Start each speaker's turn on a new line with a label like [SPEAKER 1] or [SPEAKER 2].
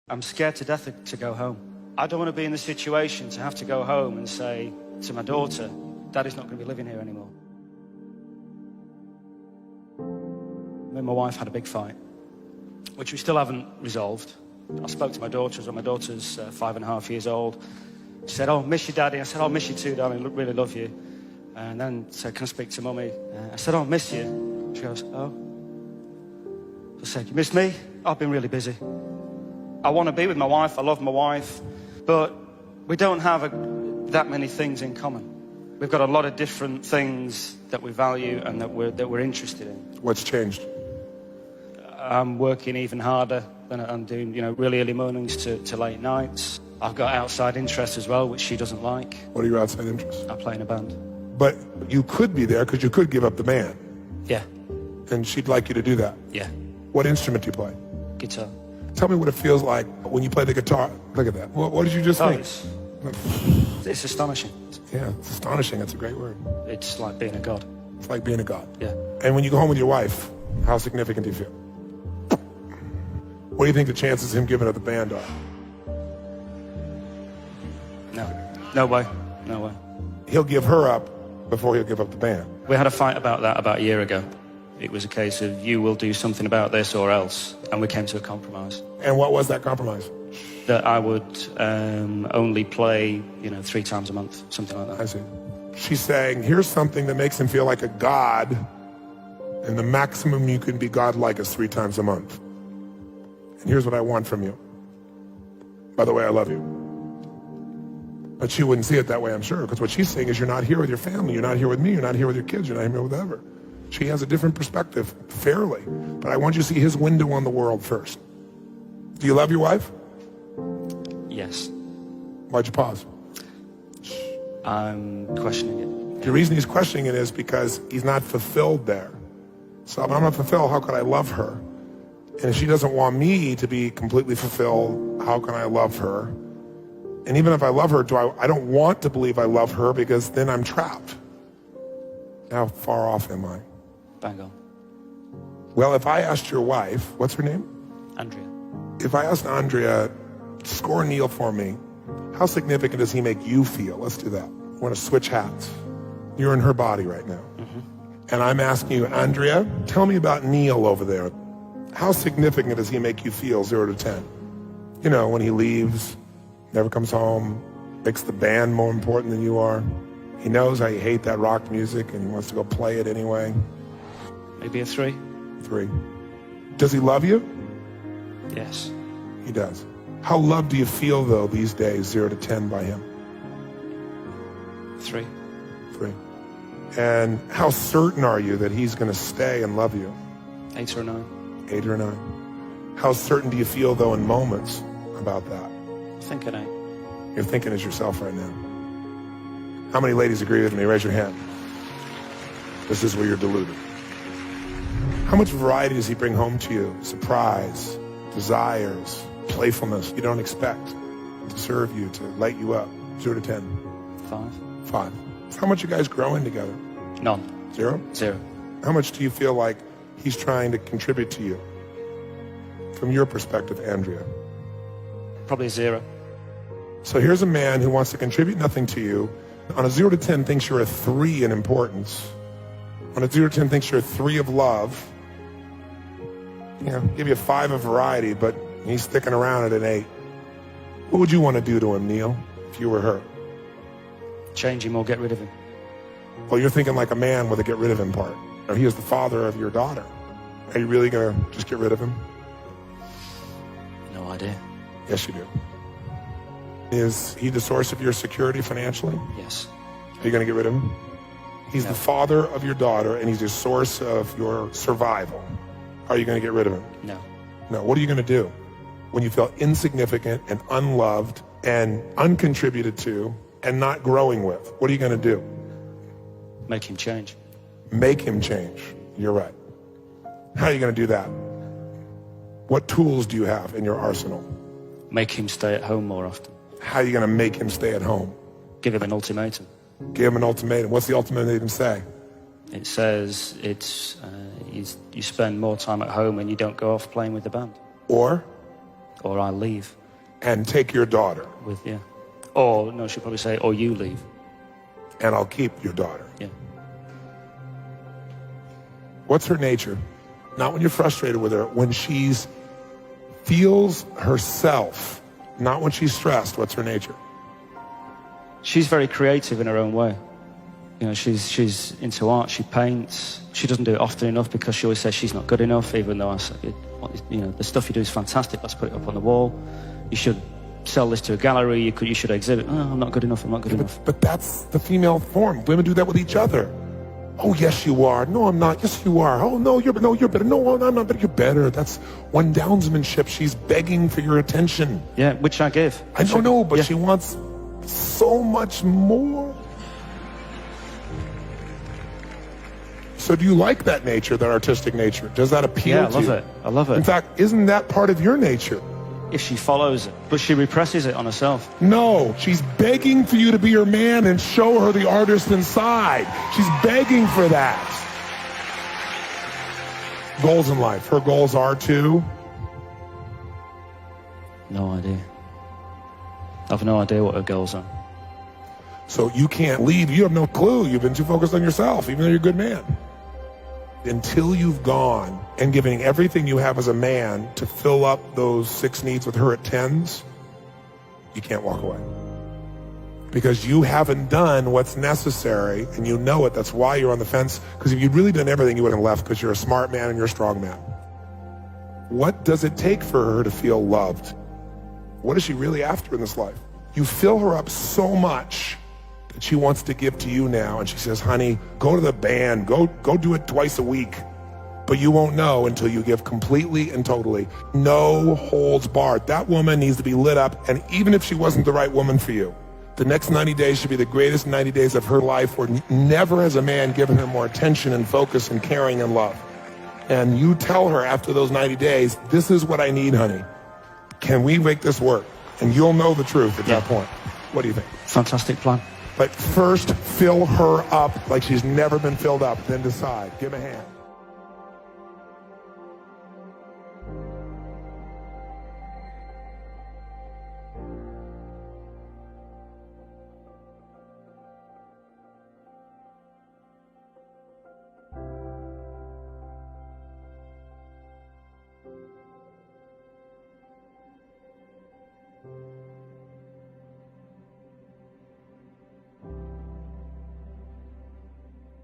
[SPEAKER 1] I'm scared to death to go home. I don't want to be in the situation to have to go home and say to my daughter, Daddy's not going to be living here anymore. Me and my wife had a big fight, which we still haven't resolved. I spoke to my daughter as well. My daughter's 5.5 years old. She said, "Oh, miss you, Daddy." I said, "Oh, miss you too, darling. Really love you." And then said, "Can I speak to Mummy?" I said, "Oh, miss you." She goes, "Oh." I said, "You miss me?" "I've been really busy. I want to be with my wife. I love my wife. But we don't have that many things in common. We've got a lot of different things that we value and that we're interested in."
[SPEAKER 2] What's changed?
[SPEAKER 1] I'm working even harder than I'm doing, really early mornings to late nights. I've got outside interests as well, which she doesn't like.
[SPEAKER 2] What are your outside interests?
[SPEAKER 1] I play in a band.
[SPEAKER 2] But you could be there because you could give up the band.
[SPEAKER 1] Yeah.
[SPEAKER 2] And she'd like you to do that.
[SPEAKER 1] Yeah.
[SPEAKER 2] What instrument do you play?
[SPEAKER 1] Guitar.
[SPEAKER 2] Tell me what it feels like when you play the guitar. Look at that. What did you just think?
[SPEAKER 1] It's astonishing.
[SPEAKER 2] Yeah, it's astonishing. That's a great word.
[SPEAKER 1] It's like being a god.
[SPEAKER 2] It's like being a god.
[SPEAKER 1] Yeah.
[SPEAKER 2] And when you go home with your wife, how significant do you feel? What do you think the chances of him giving up the band are?
[SPEAKER 1] No way. No way.
[SPEAKER 2] He'll give her up before he'll give up the band.
[SPEAKER 1] We had a fight about that about a year ago. It was a case of you will do something about this or else. And we came to a compromise.
[SPEAKER 2] And what was that compromise?
[SPEAKER 1] That I would only play, 3 times a month, something like that.
[SPEAKER 2] I see. She's saying, here's something that makes him feel like a god, and the maximum you can be godlike is 3 times a month. And here's what I want from you. By the way, I love you. But she wouldn't see it that way, I'm sure, because what she's saying is you're not here with your family, you're not here with me, you're not here with your kids, you're not here with whatever. She has a different perspective, fairly. But I want you to see his window on the world first. Do you love your wife?
[SPEAKER 1] Yes.
[SPEAKER 2] Why'd you pause?
[SPEAKER 1] I'm questioning it.
[SPEAKER 2] The reason he's questioning it is because he's not fulfilled there. So if I'm not fulfilled, how could I love her? And if she doesn't want me to be completely fulfilled, how can I love her? And even if I love her, I don't want to believe I love her because then I'm trapped. How far off am I?
[SPEAKER 1] Bang on.
[SPEAKER 2] Well, if I asked your wife, what's her name?
[SPEAKER 1] Andrea.
[SPEAKER 2] If I asked Andrea, score Neil for me, how significant does he make you feel? Let's do that. I want to switch hats. You're in her body right now. Mm-hmm. And I'm asking you, Andrea, tell me about Neil over there. How significant does he make you feel, 0 to 10? When he leaves, never comes home, makes the band more important than you are. He knows how you hate that rock music and he wants to go play it anyway.
[SPEAKER 1] Maybe a 3.
[SPEAKER 2] 3. Does he love you?
[SPEAKER 1] Yes.
[SPEAKER 2] He does. How loved do you feel, though, these days, 0 to 10 by him?
[SPEAKER 1] 3.
[SPEAKER 2] 3. And how certain are you that he's going to stay and love you?
[SPEAKER 1] 8 or 9.
[SPEAKER 2] 8 or 9. How certain do you feel, though, in moments about that?
[SPEAKER 1] I think an 8.
[SPEAKER 2] You're thinking as yourself right now. How many ladies agree with me? Raise your hand. This is where you're deluded. How much variety does he bring home to you? Surprise, desires, playfulness you don't expect, to serve you, to light you up. 0 to 10.
[SPEAKER 1] 5.
[SPEAKER 2] 5. How much you guys growing together?
[SPEAKER 1] None.
[SPEAKER 2] 0?
[SPEAKER 1] 0.
[SPEAKER 2] How much do you feel like he's trying to contribute to you? From your perspective, Andrea.
[SPEAKER 1] Probably a 0.
[SPEAKER 2] So here's a man who wants to contribute nothing to you. On a 0 to 10 thinks you're a 3 in importance. On a 0 to 10 thinks you're a 3 of love. Give you a 5 of variety, but he's sticking around at an 8. What would you want to do to him, Neil, if you were her?
[SPEAKER 1] Change him or get rid of him.
[SPEAKER 2] Well, you're thinking like a man with a get rid of him part. He is the father of your daughter. Are you really going to just get rid of him?
[SPEAKER 1] No idea.
[SPEAKER 2] Yes, you do. Is he the source of your security financially?
[SPEAKER 1] Yes.
[SPEAKER 2] Are you going to get rid of him? He's
[SPEAKER 1] No.
[SPEAKER 2] the father of your daughter, and he's the source of your survival. Are you going to get rid of him?
[SPEAKER 1] No.
[SPEAKER 2] No. What are you going to do when you feel insignificant and unloved and uncontributed to and not growing with? What are you going to do?
[SPEAKER 1] Make him change.
[SPEAKER 2] Make him change. You're right. How are you going to do that? What tools do you have in your arsenal?
[SPEAKER 1] Make him stay at home more often.
[SPEAKER 2] How are you going to make him stay at home?
[SPEAKER 1] Give him an ultimatum.
[SPEAKER 2] Give him an ultimatum. What's the ultimatum say?
[SPEAKER 1] It says you spend more time at home and you don't go off playing with the band.
[SPEAKER 2] Or
[SPEAKER 1] Or I leave.
[SPEAKER 2] and take your daughter.
[SPEAKER 1] With, yeah. Or, no, she'll probably say, or you leave.
[SPEAKER 2] And I'll keep your daughter.
[SPEAKER 1] Yeah.
[SPEAKER 2] What's her nature? Not when you're frustrated with her, when she's feels herself, not when she's stressed. What's her nature?
[SPEAKER 1] She's very creative in her own way. You know, she's into art, she paints. She doesn't do it often enough because she always says she's not good enough, even though I say, you know, the stuff you do is fantastic, let's put it up on the wall. You should sell this to a gallery, you should exhibit. Oh, I'm not good enough, I'm not good enough.
[SPEAKER 2] But that's the female form. Women do that with each other. Oh, yes, you are. No, I'm not. Yes, you are. Oh, no, you're better. No, I'm not better. You're better. That's one-downsmanship. She's begging for your attention.
[SPEAKER 1] Yeah, which I give.
[SPEAKER 2] I don't know, but she wants so much more. So do you like that nature, that artistic nature? Does that appeal to you?
[SPEAKER 1] Yeah, I love it. I love it.
[SPEAKER 2] In fact, isn't that part of your nature?
[SPEAKER 1] If she follows it, but she represses it on herself.
[SPEAKER 2] No, she's begging for you to be her man and show her the artist inside. She's begging for that. Goals in life. Her goals are to?
[SPEAKER 1] No idea. I've no idea what her goals are.
[SPEAKER 2] So you can't lead. You have no clue. You've been too focused on yourself, even though you're a good man. Until you've gone and given everything you have as a man to fill up those 6 needs with her at 10s, you can't walk away. Because you haven't done what's necessary, and you know it. That's why you're on the fence. Because if you'd really done everything, you wouldn't have left, because you're a smart man and you're a strong man. What does it take for her to feel loved? What is she really after in this life? You fill her up so much that she wants to give to you now, and she says, honey, go to the band, go do it twice a week. But you won't know until you give completely and totally. No holds barred. That woman needs to be lit up, and even if she wasn't the right woman for you, the next 90 days should be the greatest 90 days of her life, where never has a man given her more attention and focus and caring and love. And you tell her after those 90 days, this is what I need, honey. Can we make this work? And you'll know the truth at that point. What do you think?
[SPEAKER 1] Fantastic plan.
[SPEAKER 2] But first, fill her up like she's never been filled up, then decide. Give a hand.